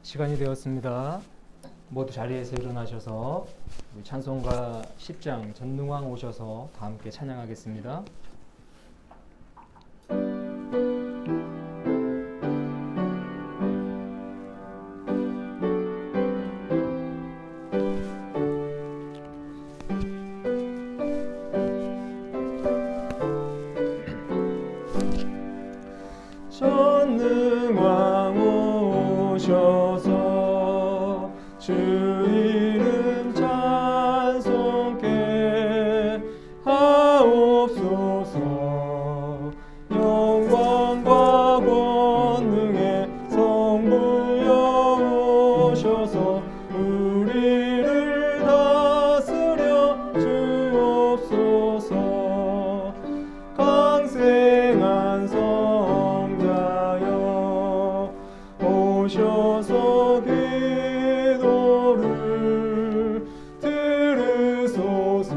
시간이 되었습니다. 모두 자리에서 일어나셔서 우리 찬송가 10장 전능왕 오셔서 다 함께 찬양하겠습니다. 전능왕 오셔서 주 이름 찬송케 하옵소서. 영광과 권능의 성부여 오셔서 우리를 다스려 주옵소서. 강생한 성자여 오셔서 기도를 들으소서.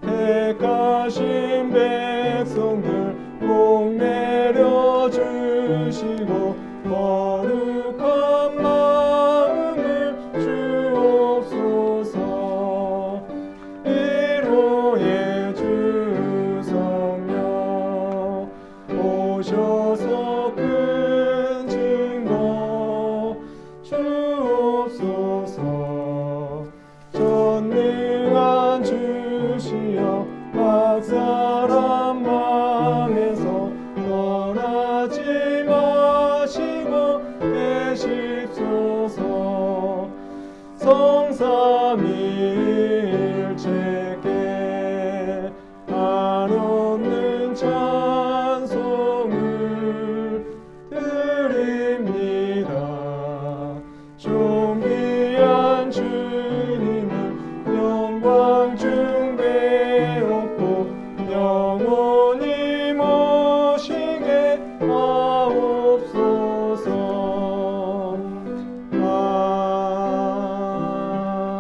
택하신 백성들 목 내려 주시고 거룩한 마음을 주옵소서. 위로의 주 성령 오셔서 큰 증거 주옵소서. 전능한 주시여 각 사람 맘에서 떠나지 마시고 계십소서. 성삼위일체께 한없는 찬송을 드립니다. 존귀한 주님을 영광 중배옵고 영원히 모시게 하옵소서.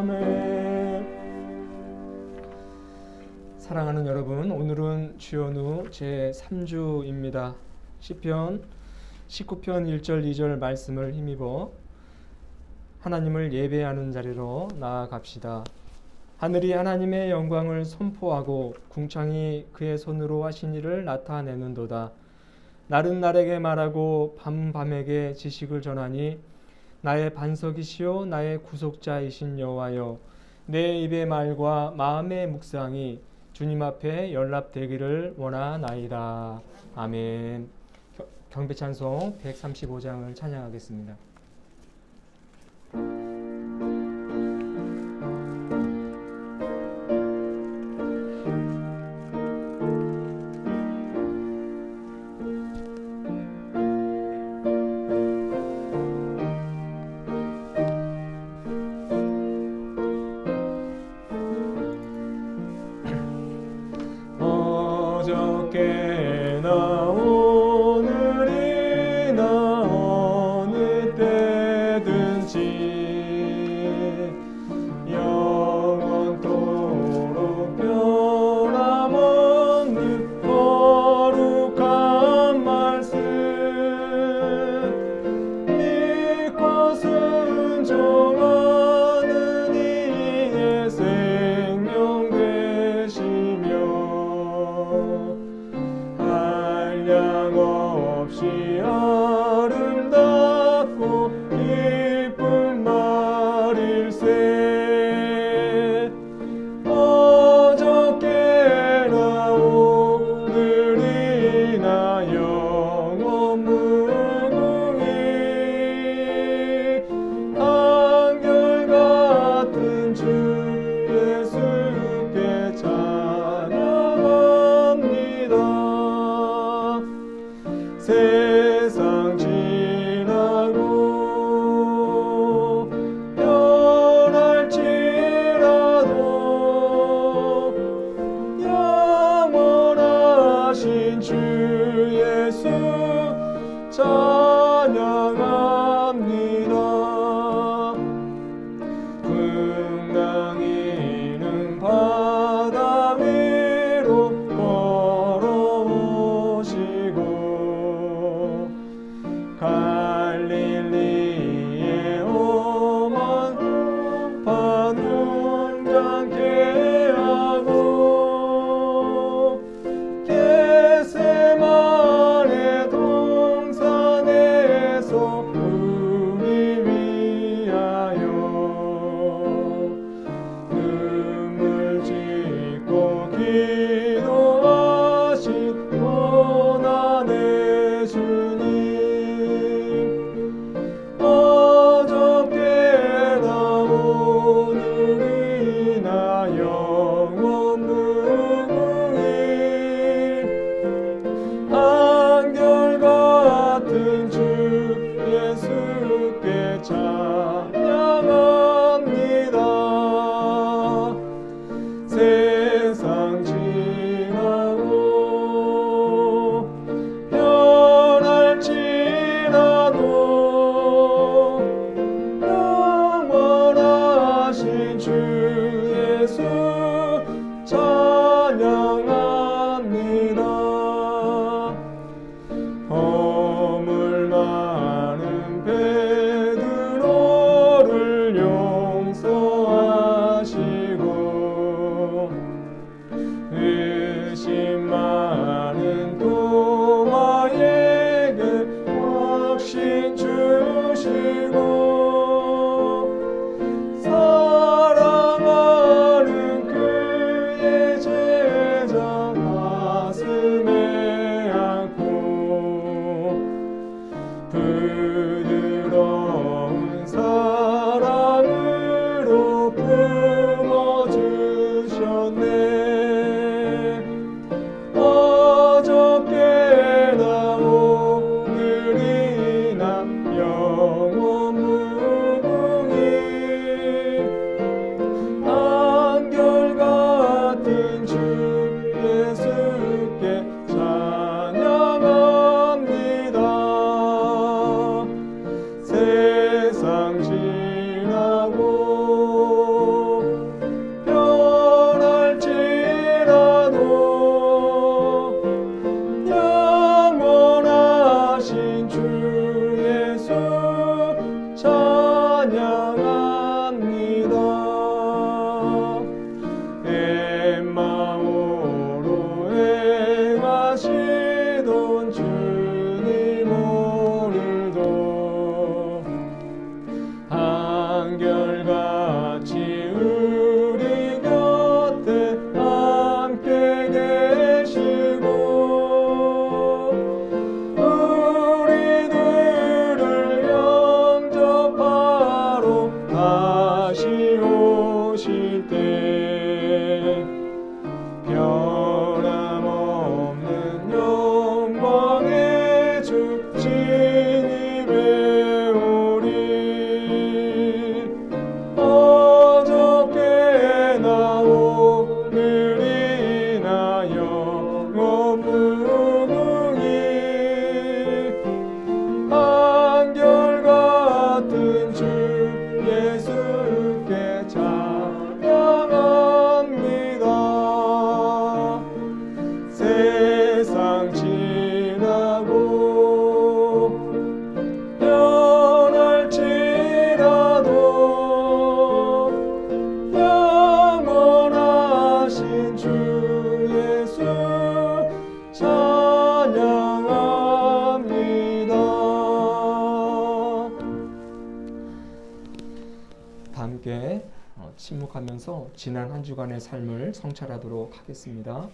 아멘. 사랑하는 여러분, 오늘은 주연우 제3주입니다. 시편 19편 1절 2절 말씀을 힘입어 하나님을 예배하는 자리로 나아갑시다. 하늘이 하나님의 영광을 선포하고 궁창이 그의 손으로 하신 일을 나타내는도다. 날은 날에게 말하고 밤에게 지식을 전하니 나의 반석이시요 나의 구속자이신 여호와여, 내 입의 말과 마음의 묵상이 주님 앞에 연락되기를 원하나이다. 아멘. 경배찬송 135장을 찬양하겠습니다. 어저께나 오늘이나 어느 때 기록하면서 지난 한 주간의 삶을 성찰하도록 하겠습니다.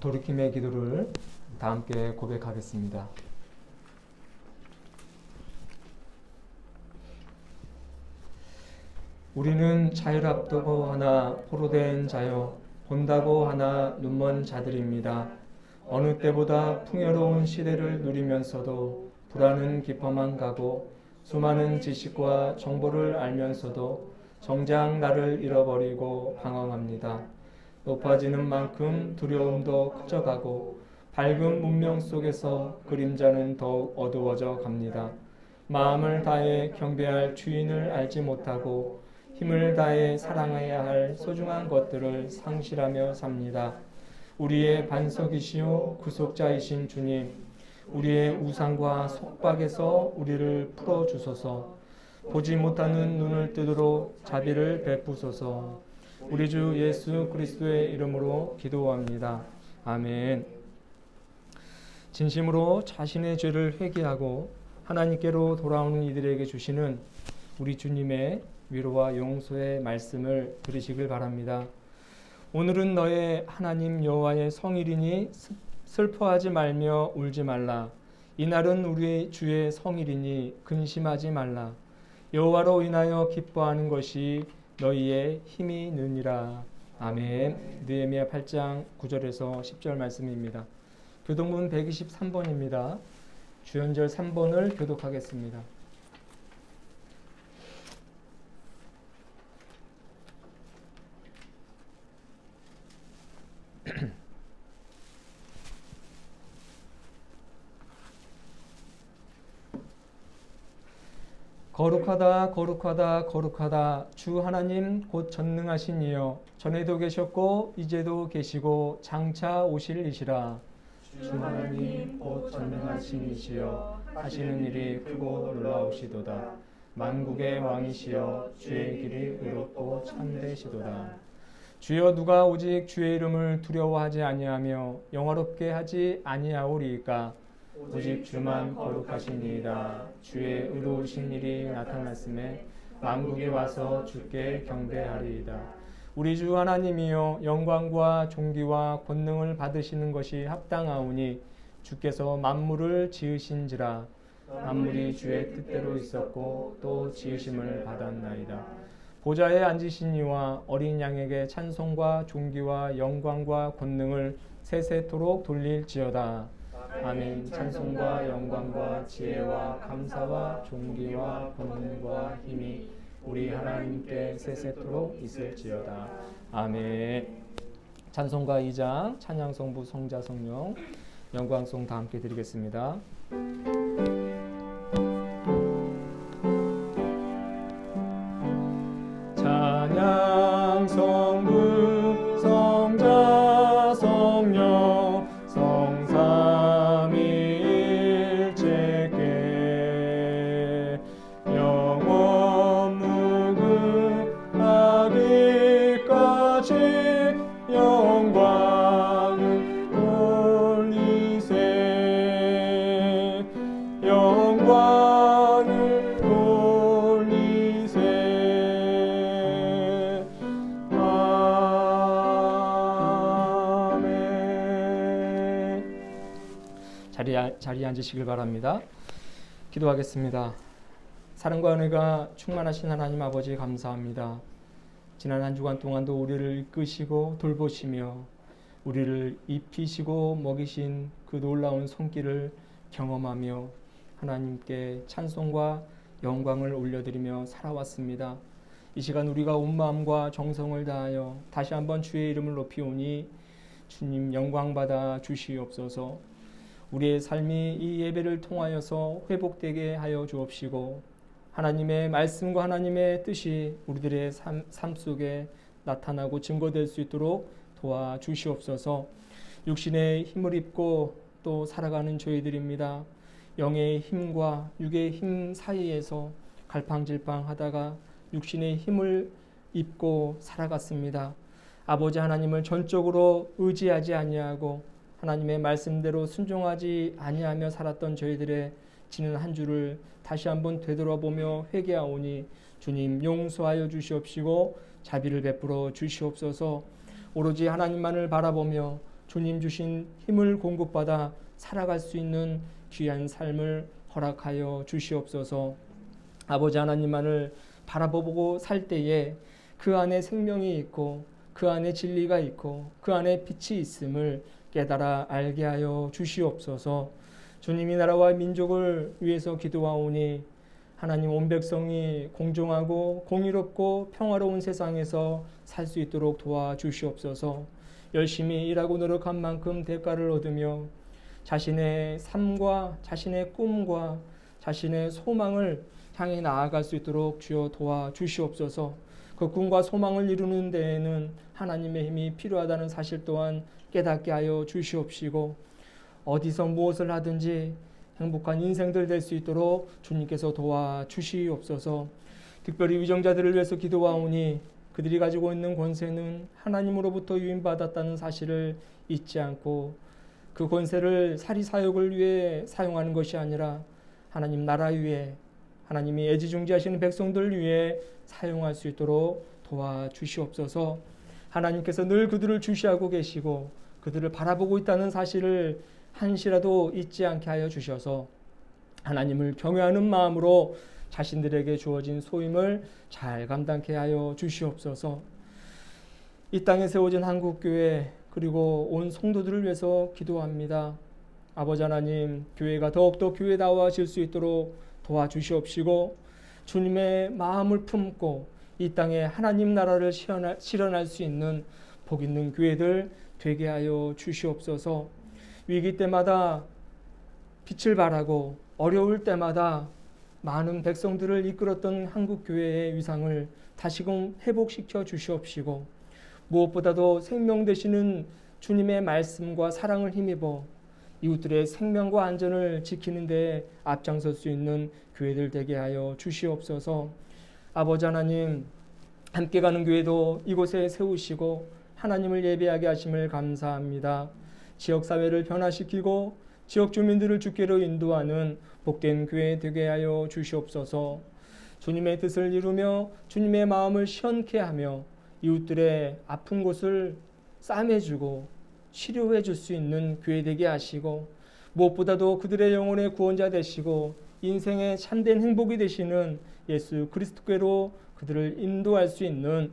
돌이킴의 기도를 다 함께 고백하겠습니다. 우리는 자유를 앞두고 하나 포로된 자여 본다고 하나 눈먼 자들입니다. 어느 때보다 풍요로운 시대를 누리면서도 불안은 깊어만 가고 수많은 지식과 정보를 알면서도 정작 나를 잃어버리고 방황합니다. 높아지는 만큼 두려움도 커져가고 밝은 문명 속에서 그림자는 더욱 어두워져 갑니다. 마음을 다해 경배할 주인을 알지 못하고 힘을 다해 사랑해야 할 소중한 것들을 상실하며 삽니다. 우리의 반석이시오 구속자이신 주님, 우리의 우상과 속박에서 우리를 풀어주소서. 보지 못하는 눈을 뜨도록 자비를 베푸소서. 우리 주 예수 그리스도의 이름으로 기도합니다. 아멘. 진심으로 자신의 죄를 회개하고 하나님께로 돌아오는 이들에게 주시는 우리 주님의 위로와 용서의 말씀을 들으시길 바랍니다. 오늘은 너의 하나님 여호와의 성일이니 슬퍼하지 말며 울지 말라. 이날은 우리 주의 성일이니 근심하지 말라. 여호와로 인하여 기뻐하는 것이 너희의 힘이 느니라. 아멘. 느헤미야 8장 9절에서 10절 말씀입니다. 교동문 123번입니다. 주연절 3번을 교독하겠습니다. 거룩하다 거룩하다 거룩하다 주 하나님 곧 전능하신 이여 전에도 계셨고 이제도 계시고 장차 오실 이시라. 주 하나님 곧 전능하신 이시여 하시는 일이 크고 놀라우시도다. 만국의 왕이시여 주의 길이 의롭고 참되시도다. 주여 누가 오직 주의 이름을 두려워하지 아니하며 영화롭게 하지 아니하오리이까. 오직 주만 거룩하시니이다. 주의 의로우신 일이 나타났음에 만국이 와서 주께 경배하리이다. 우리 주 하나님이여 영광과 존귀와 권능을 받으시는 것이 합당하오니 주께서 만물을 지으신지라. 만물이 주의 뜻대로 있었고 또 지으심을 받았나이다. 보좌에 앉으신 이와 어린 양에게 찬송과 존귀와 영광과 권능을 세세토록 돌릴지어다. 아멘. 찬송과 영광과 지혜와 감사와 존귀와 권능과 힘이 우리 하나님께 세세토록 있을지어다. 아멘. 찬송가 2장 찬양성부 성자 성령 영광송 다 함께 드리겠습니다. 찬양성부 성자 성령 성삼위일체께 영원 무궁하기까지 영광을 돌리세. 영광을 돌리세. 자리에 앉으시길 바랍니다. 기도하겠습니다. 사랑과 은혜가 충만하신 하나님 아버지 감사합니다. 지난 한 주간 동안도 우리를 이끄시고 돌보시며 우리를 입히시고 먹이신 그 놀라운 손길을 경험하며 하나님께 찬송과 영광을 올려드리며 살아왔습니다. 이 시간 우리가 온 마음과 정성을 다하여 다시 한번 주의 이름을 높이오니 주님 영광받아 주시옵소서. 우리의 삶이 이 예배를 통하여서 회복되게 하여 주옵시고 하나님의 말씀과 하나님의 뜻이 우리들의 삶 속에 나타나고 증거될 수 있도록 도와주시옵소서. 육신의 힘을 입고 또 살아가는 저희들입니다. 영의 힘과 육의 힘 사이에서 갈팡질팡하다가 육신의 힘을 입고 살아갔습니다. 아버지 하나님을 전적으로 의지하지 아니하고 하나님의 말씀대로 순종하지 아니하며 살았던 저희들의 지난 한 주를 다시 한번 되돌아보며 회개하오니 주님 용서하여 주시옵시고 자비를 베풀어 주시옵소서. 오로지 하나님만을 바라보며 주님 주신 힘을 공급받아 살아갈 수 있는 귀한 삶을 허락하여 주시옵소서. 아버지 하나님만을 바라보고 살 때에 그 안에 생명이 있고 그 안에 진리가 있고 그 안에 빛이 있음을 깨달아 알게 하여 주시옵소서. 주님이 나라와 민족을 위해서 기도하오니 하나님 온 백성이 공정하고 공의롭고 평화로운 세상에서 살 수 있도록 도와주시옵소서. 열심히 일하고 노력한 만큼 대가를 얻으며 자신의 삶과 자신의 꿈과 자신의 소망을 향해 나아갈 수 있도록 주여 도와주시옵소서. 그 꿈과 소망을 이루는 데에는 하나님의 힘이 필요하다는 사실 또한 깨닫게 하여 주시옵시고 어디서 무엇을 하든지 행복한 인생들 될 수 있도록 주님께서 도와주시옵소서. 특별히 위정자들을 위해서 기도하오니 그들이 가지고 있는 권세는 하나님으로부터 유인받았다는 사실을 잊지 않고 그 권세를 사리사욕을 위해 사용하는 것이 아니라 하나님 나라 위에 하나님이 애지중지하시는 백성들 위해 사용할 수 있도록 도와주시옵소서. 하나님께서 늘 그들을 주시하고 계시고 그들을 바라보고 있다는 사실을 한시라도 잊지 않게 하여 주셔서 하나님을 경외하는 마음으로 자신들에게 주어진 소임을 잘 감당케 하여 주시옵소서. 이 땅에 세워진 한국교회 그리고 온 성도들을 위해서 기도합니다. 아버지 하나님, 교회가 더욱더 교회다워질 수 있도록 도와주시옵시고 주님의 마음을 품고 이 땅에 하나님 나라를 실현할 수 있는 복 있는 교회들 되게 하여 주시옵소서. 위기 때마다 빛을 발하고 어려울 때마다 많은 백성들을 이끌었던 한국교회의 위상을 다시금 회복시켜 주시옵시고 무엇보다도 생명 되시는 주님의 말씀과 사랑을 힘입어 이웃들의 생명과 안전을 지키는 데 앞장설 수 있는 교회들 되게 하여 주시옵소서. 아버지 하나님, 함께 가는 교회도 이곳에 세우시고 하나님을 예배하게 하심을 감사합니다. 지역사회를 변화시키고 지역 주민들을 주께로 인도하는 복된 교회 되게 하여 주시옵소서. 주님의 뜻을 이루며 주님의 마음을 시원케 하며 이웃들의 아픈 곳을 싸매주고 치료해 줄 수 있는 교회 되게 하시고 무엇보다도 그들의 영혼의 구원자 되시고 인생의 참된 행복이 되시는 예수 그리스도께로 그들을 인도할 수 있는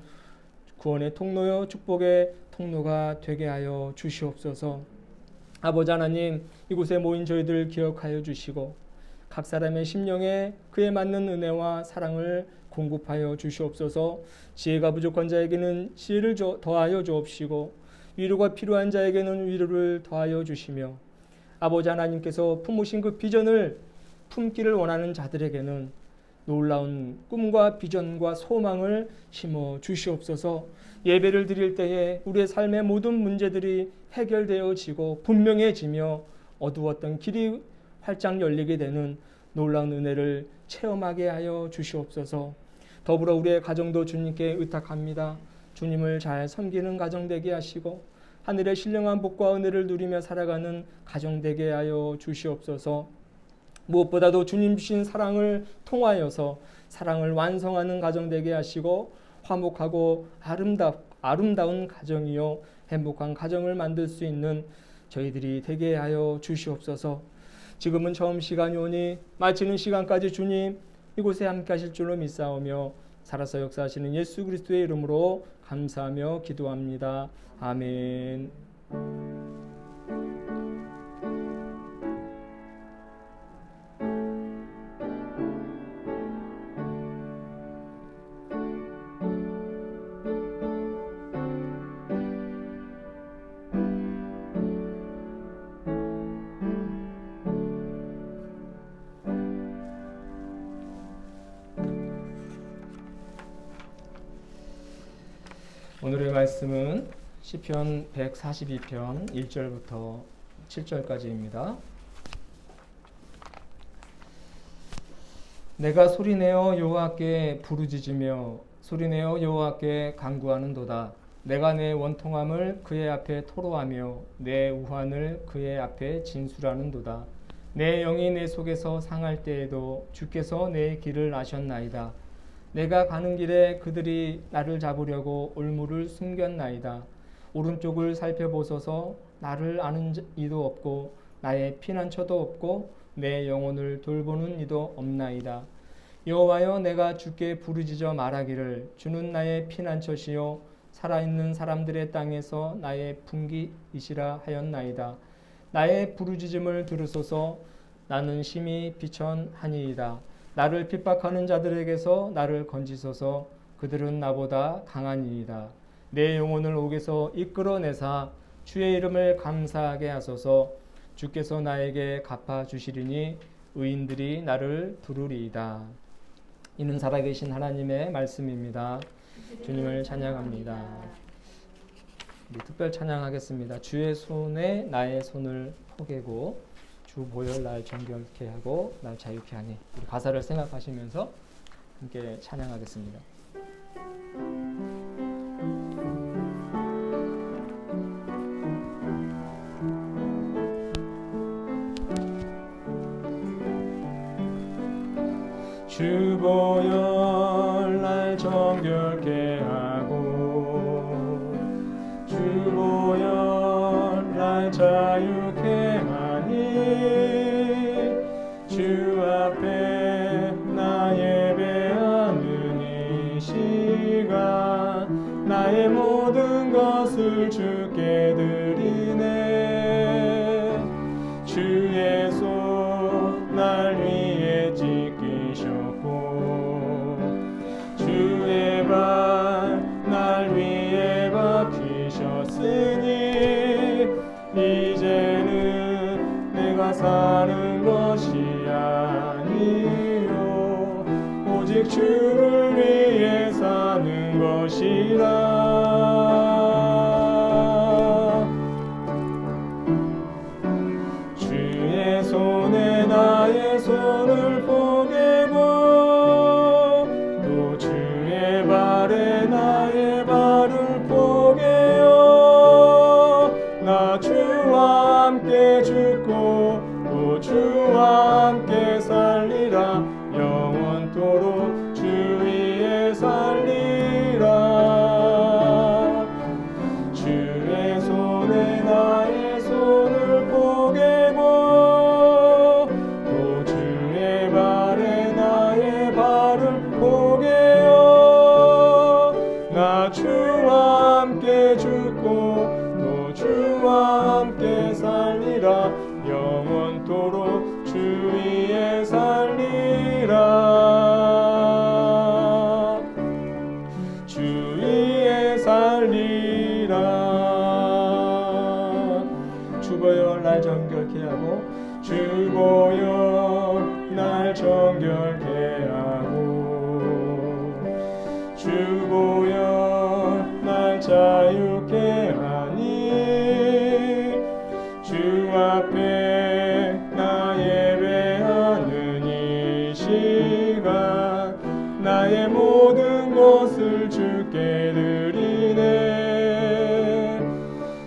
구원의 통로요 축복의 통로가 되게 하여 주시옵소서. 아버지 하나님, 이곳에 모인 저희들 기억하여 주시고 각 사람의 심령에 그에 맞는 은혜와 사랑을 공급하여 주시옵소서. 지혜가 부족한 자에게는 지혜를 더하여 주옵시고 위로가 필요한 자에게는 위로를 더하여 주시며 아버지 하나님께서 품으신 그 비전을 품기를 원하는 자들에게는 놀라운 꿈과 비전과 소망을 심어 주시옵소서. 예배를 드릴 때에 우리의 삶의 모든 문제들이 해결되어지고 분명해지며 어두웠던 길이 활짝 열리게 되는 놀라운 은혜를 체험하게 하여 주시옵소서. 더불어 우리의 가정도 주님께 의탁합니다. 주님을 잘 섬기는 가정 되게 하시고 하늘의 신령한 복과 은혜를 누리며 살아가는 가정 되게 하여 주시옵소서. 무엇보다도 주님 주신 사랑을 통하여서 사랑을 완성하는 가정 되게 하시고 화목하고 아름다운 가정이요 행복한 가정을 만들 수 있는 저희들이 되게 하여 주시옵소서. 지금은 처음 시간이 오니 마치는 시간까지 주님 이곳에 함께 하실 줄로 믿사오며 살아서 역사하시는 예수 그리스도의 이름으로 감사하며 기도합니다. 아멘. 오늘의 말씀은 시편 142편 1절부터 7절까지입니다. 내가 소리내어 여호와께 부르짖으며 소리내어 여호와께 간구하는도다. 내가 내 원통함을 그의 앞에 토로하며 내 우환을 그의 앞에 진술하는도다. 내 영이 내 속에서 상할 때에도 주께서 내 길을 아셨나이다. 내가 가는 길에 그들이 나를 잡으려고 올무를 숨겼나이다. 오른쪽을 살펴보소서. 나를 아는 이도 없고 나의 피난처도 없고 내 영혼을 돌보는 이도 없나이다. 여호와여, 내가 주께 부르짖어 말하기를 주는 나의 피난처시요 살아있는 사람들의 땅에서 나의 풍기이시라 하였나이다. 나의 부르짖음을 들으소서. 나는 심히 비천하니이다. 나를 핍박하는 자들에게서 나를 건지소서. 그들은 나보다 강하니이다. 내 영혼을 옥에서 이끌어내사 주의 이름을 감사하게 하소서. 주께서 나에게 갚아주시리니 의인들이 나를 부르리이다. 이는 살아계신 하나님의 말씀입니다. 주님을 찬양합니다. 우리 특별 찬양하겠습니다. 주의 손에 나의 손을 포개고 주 보혈 날 정결케 하고 날 자유케 하니. 우리 가사를 생각하시면서 함께 찬양하겠습니다. 주 보혈 날 정결케 하고 주 보혈 날 자유케 하니 주 앞에 나 예배하는 이 시간 나의 모든 것을 주께 드리네. 주의 손 날 위에 찢기셨고 주의 발 날 위에 박히셨으니 이제는 내가 사는 것이 아니요 오직 주를 위해 사는 것이라. 주의 손에 나의 손을 포개고 또 주의 발에 나의 발을 포개어 나 주와 함께 죽고 또 주와 함께 살리라. 영원토록 주 위에 살리라. 주의 손에 나의 손을 포개고 또 주의 발에 나의 발을 포개어 나 주와 함께 죽고 또 주와 함께 살리라. 영원토록 주 위에 살리라. 주 위에 살리라. 주 보혈 날 정결케 하고 주 보혈 날 정결케 하고 주 보혈 날 자유케 하니 주 앞에 나 예배하는 이 시간 나의 모든 것을 주께 드리네.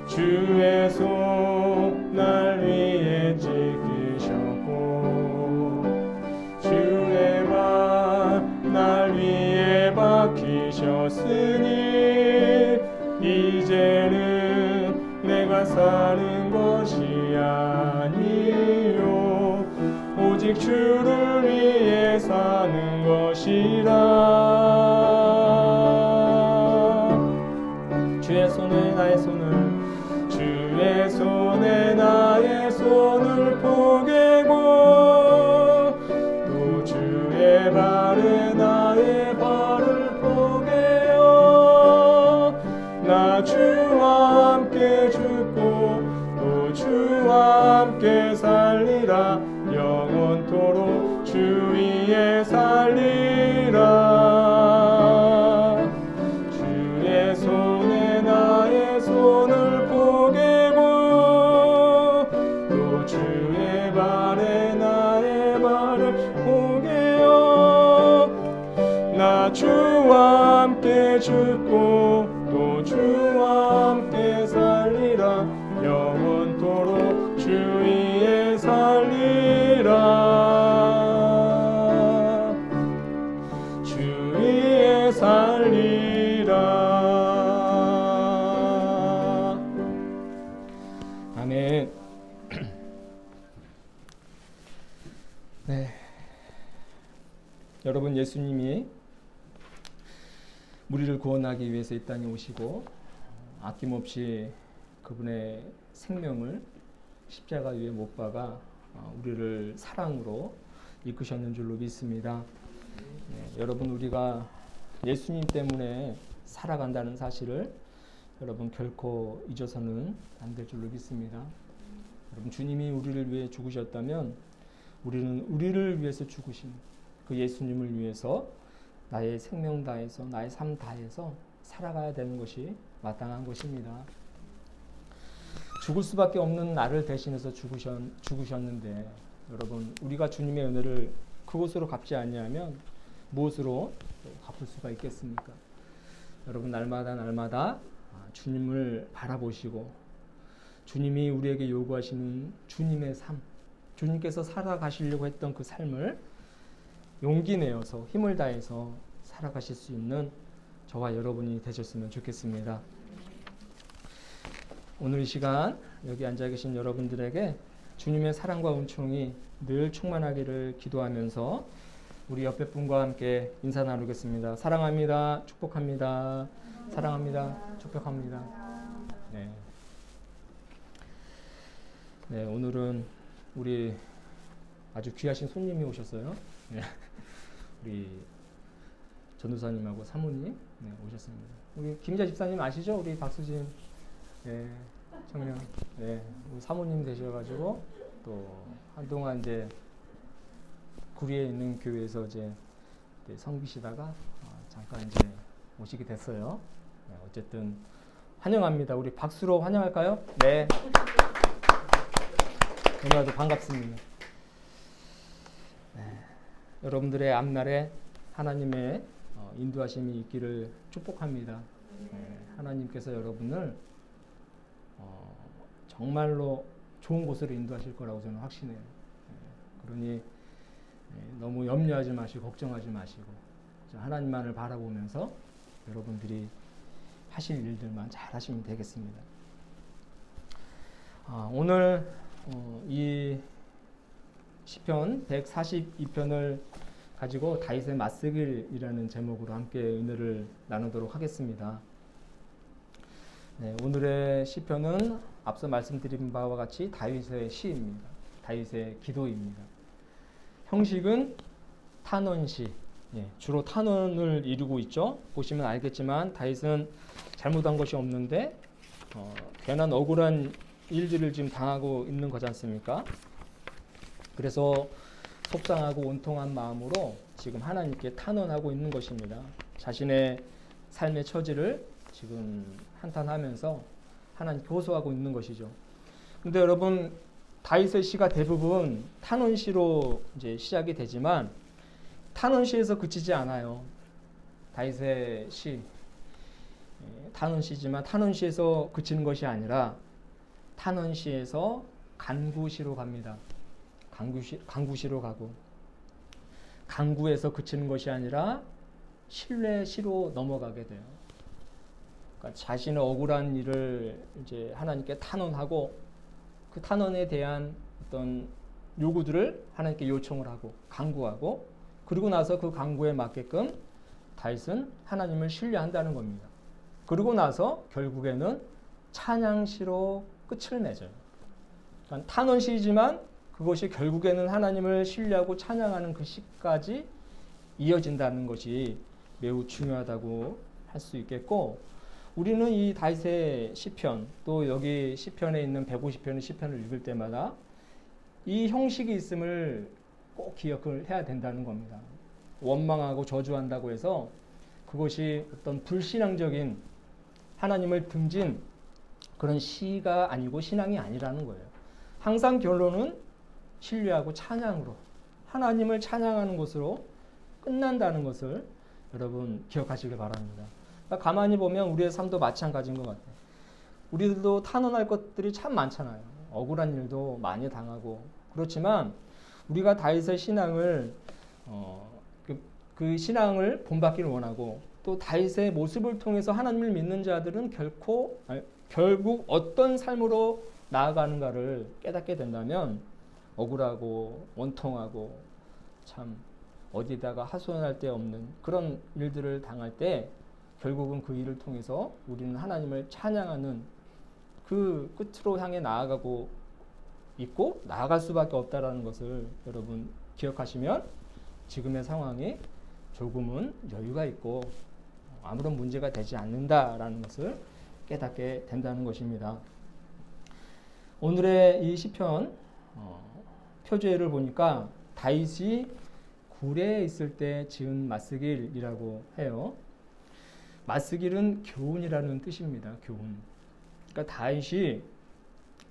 주의 손 날 위에 찢기셨고 주의 발 날 위에 박히셨으니 이제는 내가 사는 것이 아니요 오직 주를 위해 사는 것이라. 주의 손에 나의 손을 주의 내가 주와 함께 죽고 또 주와 함께 살리라. 영원토록 주 위에 살리라. 주 위에 살리라. 아멘. 네. 여러분, 예수님이 우리를 구원하기 위해서 이 땅에 오시고 아낌없이 그분의 생명을 십자가 위에 못 박아 우리를 사랑으로 이끄셨는 줄로 믿습니다. 네, 여러분, 우리가 예수님 때문에 살아간다는 사실을 여러분 결코 잊어서는 안 될 줄로 믿습니다. 여러분, 주님이 우리를 위해 죽으셨다면 우리는 우리를 위해서 죽으신 그 예수님을 위해서 나의 생명 다해서 나의 삶 다해서 살아가야 되는 것이 마땅한 것입니다. 죽을 수밖에 없는 나를 대신해서 죽으셨는데 여러분, 우리가 주님의 은혜를 그것으로 갚지 아니하면 무엇으로 갚을 수가 있겠습니까? 여러분, 날마다 주님을 바라보시고 주님이 우리에게 요구하시는 주님의 삶, 주님께서 살아가시려고 했던 그 삶을 용기 내어서 힘을 다해서 살아가실 수 있는 저와 여러분이 되셨으면 좋겠습니다. 오늘 이 시간 여기 앉아 계신 여러분들에게 주님의 사랑과 은총이 늘 충만하기를 기도하면서 우리 옆에 분과 함께 인사 나누겠습니다. 사랑합니다. 축복합니다. 사랑합니다. 축복합니다. 네. 네, 오늘은 우리 아주 귀하신 손님이 오셨어요. 네. 우리 전도사님하고 사모님 오셨습니다. 우리 김자 집사님 아시죠? 우리 박수진 청년 우리 사모님 되셔가지고 또 한동안 이제 구리에 있는 교회에서 이제 섬기시다가 잠깐 이제 오시게 됐어요. 어쨌든 환영합니다. 우리 박수로 환영할까요? 네. 너무나도 반갑습니다. 네. 여러분들의 앞날에 하나님의 인도하심이 있기를 축복합니다. 하나님께서 여러분을 정말로 좋은 곳으로 인도하실 거라고 저는 확신해요. 그러니 너무 염려하지 마시고 걱정하지 마시고 하나님만을 바라보면서 여러분들이 하실 일들만 잘 하시면 되겠습니다. 오늘 이 시편 142편을 가지고 다윗의 맞서길이라는 제목으로 함께 은혜를 나누도록 하겠습니다. 네, 오늘의 시편은 앞서 말씀드린 바와 같이 다윗의 시입니다. 다윗의 기도입니다. 형식은 탄원시, 주로 탄원을 이루고 있죠. 보시면 알겠지만 다윗은 잘못한 것이 없는데 괜한 억울한 일들을 지금 당하고 있는 거지 않습니까? 그래서 속상하고 온통한 마음으로 지금 하나님께 탄원하고 있는 것입니다. 자신의 삶의 처지를 지금 한탄하면서 하나님께 호소하고 있는 것이죠. 근데 여러분, 다윗의 시가 대부분 탄원시로 이제 시작이 되지만 탄원시에서 그치지 않아요. 다윗의 시 탄원시지만 탄원시에서 그치는 것이 아니라 탄원시에서 간구시로 갑니다. 간구시로 가고 간구에서 그치는 것이 아니라 신뢰시로 넘어가게 돼요. 그러니까 자신의 억울한 일을 이제 하나님께 탄원하고 그 탄원에 대한 어떤 요구들을 하나님께 요청을 하고 간구하고 그리고 나서 그 간구에 맞게끔 다윗은 하나님을 신뢰한다는 겁니다. 그리고 나서 결국에는 찬양시로 끝을 맺어요. 그러니까 탄원시이지만 그것이 결국에는 하나님을 신뢰하고 찬양하는 그 시까지 이어진다는 것이 매우 중요하다고 할 수 있겠고, 우리는 이 다윗의 시편 또 여기 시편에 있는 150편의 시편을 읽을 때마다 이 형식이 있음을 꼭 기억을 해야 된다는 겁니다. 원망하고 저주한다고 해서 그것이 어떤 불신앙적인 하나님을 등진 그런 시가 아니고 신앙이 아니라는 거예요. 항상 결론은 신뢰하고 찬양으로 하나님을 찬양하는 것으로 끝난다는 것을 여러분 기억하시길 바랍니다. 그러니까 가만히 보면 우리의 삶도 마찬가지인 것 같아요. 우리들도 탄원할 것들이 참 많잖아요. 억울한 일도 많이 당하고 그렇지만 우리가 다윗의 신앙을 그 신앙을 본받기를 원하고 또 다윗의 모습을 통해서 하나님을 믿는 자들은 결국 어떤 삶으로 나아가는가를 깨닫게 된다면 억울하고 원통하고 참 어디다가 하소연할 데 없는 그런 일들을 당할 때 결국은 그 일을 통해서 우리는 하나님을 찬양하는 그 끝으로 향해 나아가고 있고 나아갈 수밖에 없다라는 것을 여러분 기억하시면 지금의 상황이 조금은 여유가 있고 아무런 문제가 되지 않는다라는 것을 깨닫게 된다는 것입니다. 오늘의 이 시편 표제를 보니까 다윗이 굴에 있을 때 지은 맞스길이라고 해요. 맞스길은 교훈이라는 뜻입니다. 교훈. 그러니까 다윗이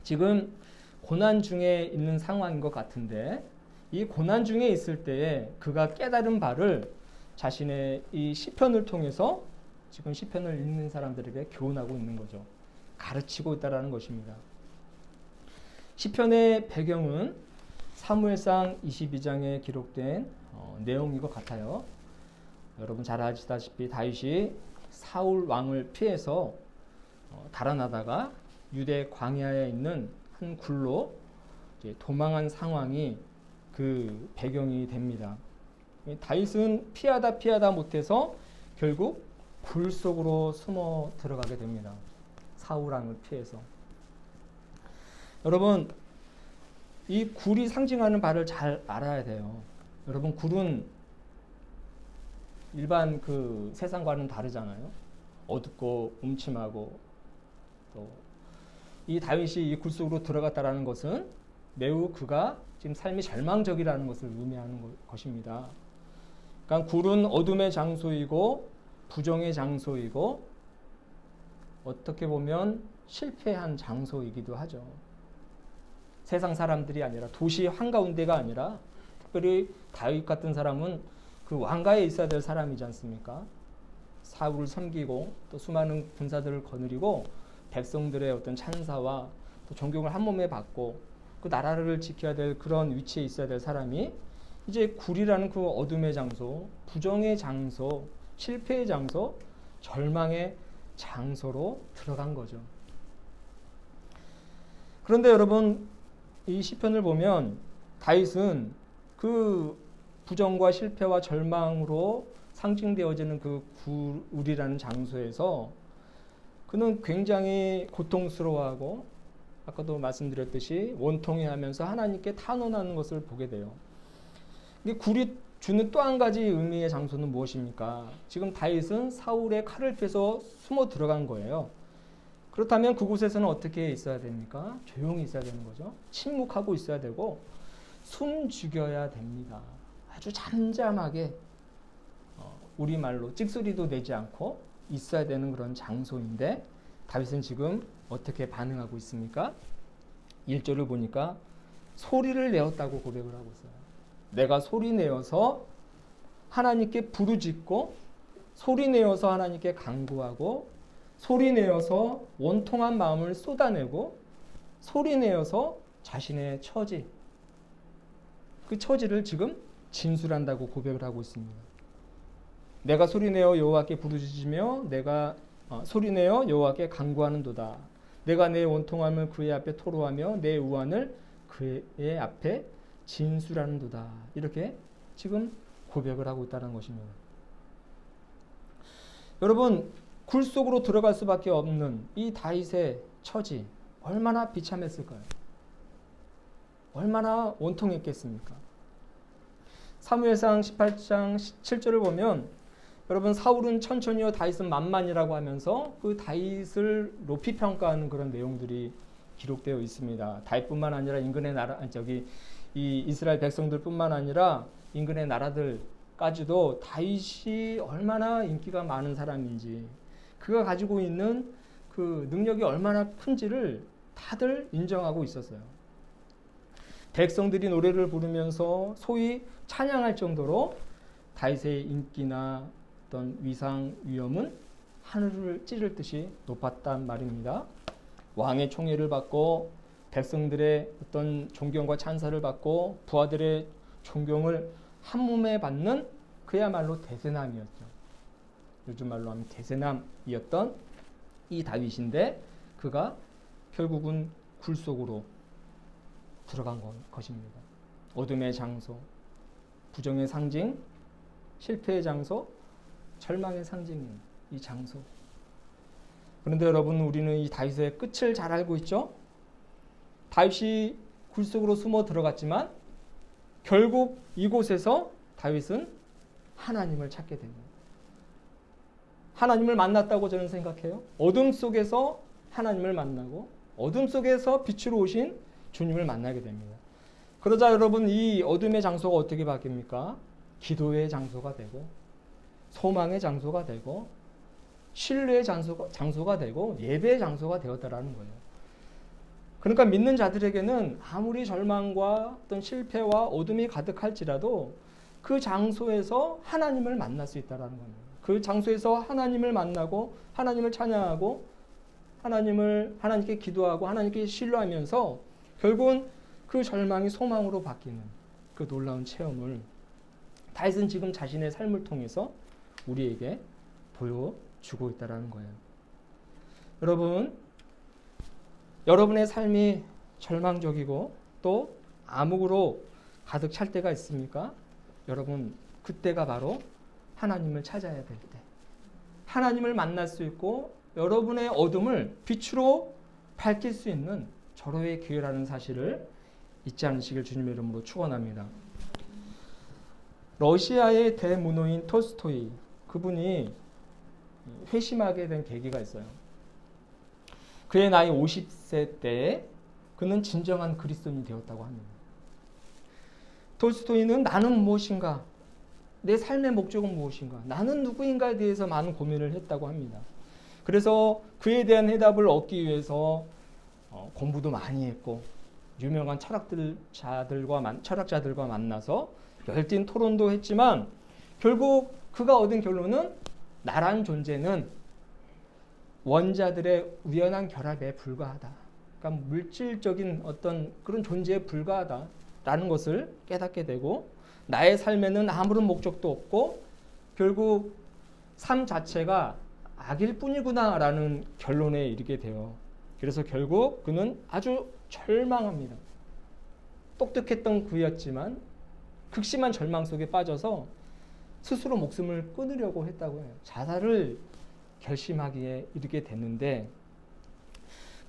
지금 고난 중에 있는 상황인 것 같은데 이 고난 중에 있을 때에 그가 깨달은 바를 자신의 이 시편을 통해서 지금 시편을 읽는 사람들에게 교훈하고 있는 거죠. 가르치고 있다라는 것입니다. 시편의 배경은 사무엘상 22장에 기록된 내용인 것 같아요. 여러분 잘 아시다시피 다윗이 사울 왕을 피해서 달아나다가 유대 광야에 있는 한 굴로 도망한 상황이 그 배경이 됩니다. 다윗은 피하다 못해서 결국 굴 속으로 숨어 들어가게 됩니다. 사울 왕을 피해서. 여러분 이 굴이 상징하는 바를 잘 알아야 돼요. 여러분 굴은 일반 그 세상과는 다르잖아요. 어둡고 음침하고 또 이 다윗이 이 굴 속으로 들어갔다라는 것은 매우 그가 지금 삶이 절망적이라는 것을 의미하는 것입니다. 그러니까 굴은 어둠의 장소이고 부정의 장소이고 어떻게 보면 실패한 장소이기도 하죠. 세상 사람들이 아니라 도시 한가운데가 아니라 특별히 다윗 같은 사람은 그 왕가에 있어야 될 사람이지 않습니까? 사울을 섬기고 또 수많은 군사들을 거느리고 백성들의 어떤 찬사와 또 존경을 한 몸에 받고 그 나라를 지켜야 될 그런 위치에 있어야 될 사람이 이제 굴이라는 그 어둠의 장소, 부정의 장소, 실패의 장소, 절망의 장소로 들어간 거죠. 그런데 여러분 이 시편을 보면 다윗은 그 부정과 실패와 절망으로 상징되어지는 그 굴이라는 장소에서 그는 굉장히 고통스러워하고 아까도 말씀드렸듯이 원통해하면서 하나님께 탄원하는 것을 보게 돼요. 이 굴이 주는 또 한 가지 의미의 장소는 무엇입니까? 지금 다윗은 사울의 칼을 피해서 숨어 들어간 거예요. 그렇다면 그곳에서는 어떻게 있어야 됩니까? 조용히 있어야 되는 거죠. 침묵하고 있어야 되고 숨죽여야 됩니다. 아주 잠잠하게 우리말로 찍소리도 내지 않고 있어야 되는 그런 장소인데 다윗은 지금 어떻게 반응하고 있습니까? 1절을 보니까 소리를 내었다고 고백을 하고 있어요. 내가 소리 내어서 하나님께 부르짖고 소리 내어서 하나님께 간구하고 소리 내어서 원통한 마음을 쏟아내고 소리 내어서 자신의 처지 그 처지를 지금 진술한다고 고백을 하고 있습니다. 내가 소리내어 여호와께 부르짖으며 내가 소리내어 여호와께 간구하는도다. 내가 내 원통함을 그의 앞에 토로하며 내 우환을 그의 앞에 진술하는도다. 이렇게 지금 고백을 하고 있다는 것입니다. 여러분 굴 속으로 들어갈 수밖에 없는 이 다윗의 처지 얼마나 비참했을까요? 얼마나 원통했겠습니까? 사무엘상 18장 7절을 보면 여러분 사울은 천천히요 다윗은 만만이라고 하면서 그 다윗을 높이 평가하는 그런 내용들이 기록되어 있습니다. 다윗뿐만 아니라 인근의 나라 이 이스라엘 백성들뿐만 아니라 인근의 나라들까지도 다윗이 얼마나 인기가 많은 사람인지 그가 가지고 있는 그 능력이 얼마나 큰지를 다들 인정하고 있었어요. 백성들이 노래를 부르면서 소위 찬양할 정도로 다윗의 인기나 어떤 위상 위엄은 하늘을 찌를 듯이 높았단 말입니다. 왕의 총애를 받고 백성들의 어떤 존경과 찬사를 받고 부하들의 존경을 한 몸에 받는 그야말로 대세남이었죠. 요즘 말로 하면 대세남이었던 이 다윗인데 그가 결국은 굴 속으로 들어간 것입니다. 어둠의 장소, 부정의 상징, 실패의 장소, 절망의 상징인 이 장소. 그런데 여러분, 우리는 이 다윗의 끝을 잘 알고 있죠? 다윗이 굴 속으로 숨어 들어갔지만 결국 이곳에서 다윗은 하나님을 찾게 됩니다. 하나님을 만났다고 저는 생각해요. 어둠 속에서 하나님을 만나고 어둠 속에서 빛으로 오신 주님을 만나게 됩니다. 그러자 여러분, 이 어둠의 장소가 어떻게 바뀝니까? 기도의 장소가 되고 소망의 장소가 되고 신뢰의 장소가 되고 예배의 장소가 되었다라는 거예요. 그러니까 믿는 자들에게는 아무리 절망과 어떤 실패와 어둠이 가득할지라도 그 장소에서 하나님을 만날 수 있다라는 겁니다. 그 장소에서 하나님을 만나고 하나님을 찬양하고 하나님께 기도하고 하나님께 신뢰하면서 결국은 그 절망이 소망으로 바뀌는 그 놀라운 체험을 다윗은 지금 자신의 삶을 통해서 우리에게 보여주고 있다는 거예요. 여러분의 삶이 절망적이고 또 암흑으로 가득 찰 때가 있습니까? 여러분, 그때가 바로 하나님을 찾아야 될 때, 하나님을 만날 수 있고 여러분의 어둠을 빛으로 밝힐 수 있는 절호의 기회라는 사실을 잊지 않으시길 주님의 이름으로 축원합니다. 러시아의 대문호인 톨스토이, 그분이 회심하게 된 계기가 있어요. 그의 나이 50세 때에 그는 진정한 그리스도인이 되었다고 합니다. 톨스토이는 나는 무엇인가? 내 삶의 목적은 무엇인가? 나는 누구인가에 대해서 많은 고민을 했다고 합니다. 그래서 그에 대한 해답을 얻기 위해서 공부도 많이 했고 유명한 철학자들과 만나서 열띤 토론도 했지만 결국 그가 얻은 결론은 나란 존재는 원자들의 우연한 결합에 불과하다. 그러니까 물질적인 어떤 그런 존재에 불과하다라는 것을 깨닫게 되고 나의 삶에는 아무런 목적도 없고 결국 삶 자체가 악일 뿐이구나라는 결론에 이르게 돼요. 그래서 결국 그는 아주 절망합니다. 똑똑했던 그였지만 극심한 절망 속에 빠져서 스스로 목숨을 끊으려고 했다고 해요. 자살을 결심하기에 이르게 됐는데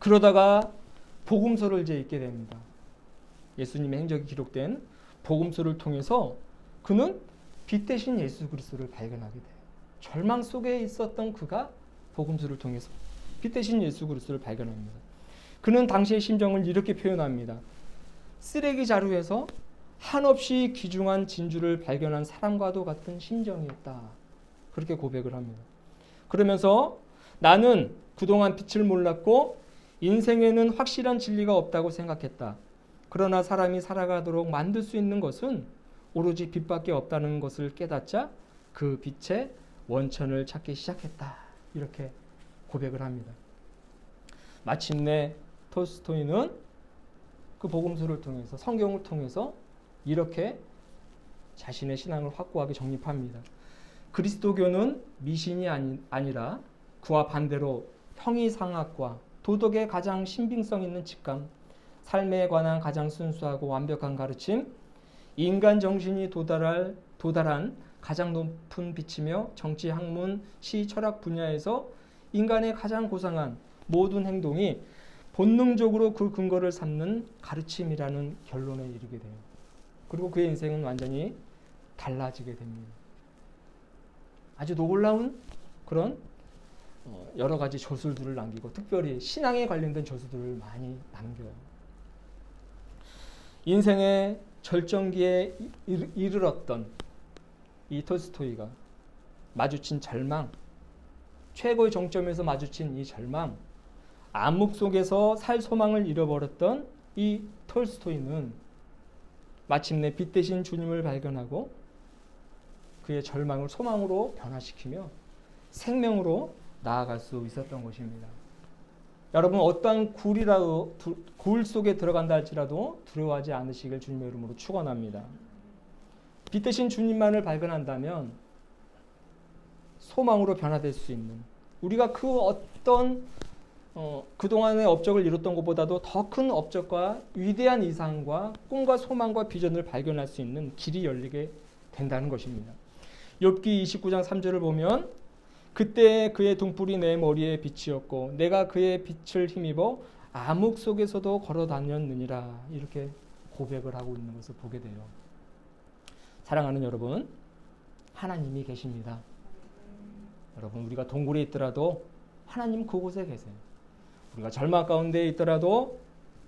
그러다가 복음서를 이제 읽게 됩니다. 예수님의 행적이 기록된 복음서를 통해서 그는 빛 대신 예수 그리스도를 발견하게 돼요. 절망 속에 있었던 그가 복음서를 통해서 빛 대신 예수 그리스도를 발견합니다. 그는 당시의 심정을 이렇게 표현합니다. 쓰레기 자루에서 한없이 귀중한 진주를 발견한 사람과도 같은 심정이었다. 그렇게 고백을 합니다. 그러면서 나는 그동안 빛을 몰랐고 인생에는 확실한 진리가 없다고 생각했다. 그러나 사람이 살아가도록 만들 수 있는 것은 오로지 빛밖에 없다는 것을 깨닫자 그 빛의 원천을 찾기 시작했다. 이렇게 고백을 합니다. 마침내 톨스토이는 그 복음서를 통해서 성경을 통해서 이렇게 자신의 신앙을 확고하게 정립합니다. 그리스도교는 미신이 아니라 그와 반대로 형이상학과 도덕의 가장 신빙성 있는 직감, 삶에 관한 가장 순수하고 완벽한 가르침, 인간 정신이 도달한 가장 높은 빛이며 정치, 학문, 시, 철학 분야에서 인간의 가장 고상한 모든 행동이 본능적으로 그 근거를 삼는 가르침이라는 결론에 이르게 돼요. 그리고 그의 인생은 완전히 달라지게 됩니다. 아주 놀라운 그런 여러 가지 저술들을 남기고 특별히 신앙에 관련된 저술들을 많이 남겨요. 인생의 절정기에 이르렀던 이 톨스토이가 마주친 절망, 최고의 정점에서 마주친 이 절망, 암흑 속에서 살 소망을 잃어버렸던 이 톨스토이는 마침내 빛 대신 주님을 발견하고 그의 절망을 소망으로 변화시키며 생명으로 나아갈 수 있었던 것입니다. 여러분 어떠한 굴 속에 들어간다 할지라도 두려워하지 않으시길 주님의 이름으로 축원합니다. 빛 대신 주님만을 발견한다면 소망으로 변화될 수 있는, 우리가 그 어떤 그동안의 업적을 이뤘던 것보다도 더 큰 업적과 위대한 이상과 꿈과 소망과 비전을 발견할 수 있는 길이 열리게 된다는 것입니다. 욥기 29장 3절을 보면 그때 그의 등불이 내 머리에 빛이었고 내가 그의 빛을 힘입어 암흑 속에서도 걸어 다녔느니라, 이렇게 고백을 하고 있는 것을 보게 돼요. 사랑하는 여러분, 하나님이 계십니다. 여러분 우리가 동굴에 있더라도 하나님 그곳에 계세요. 우리가 절망 가운데 있더라도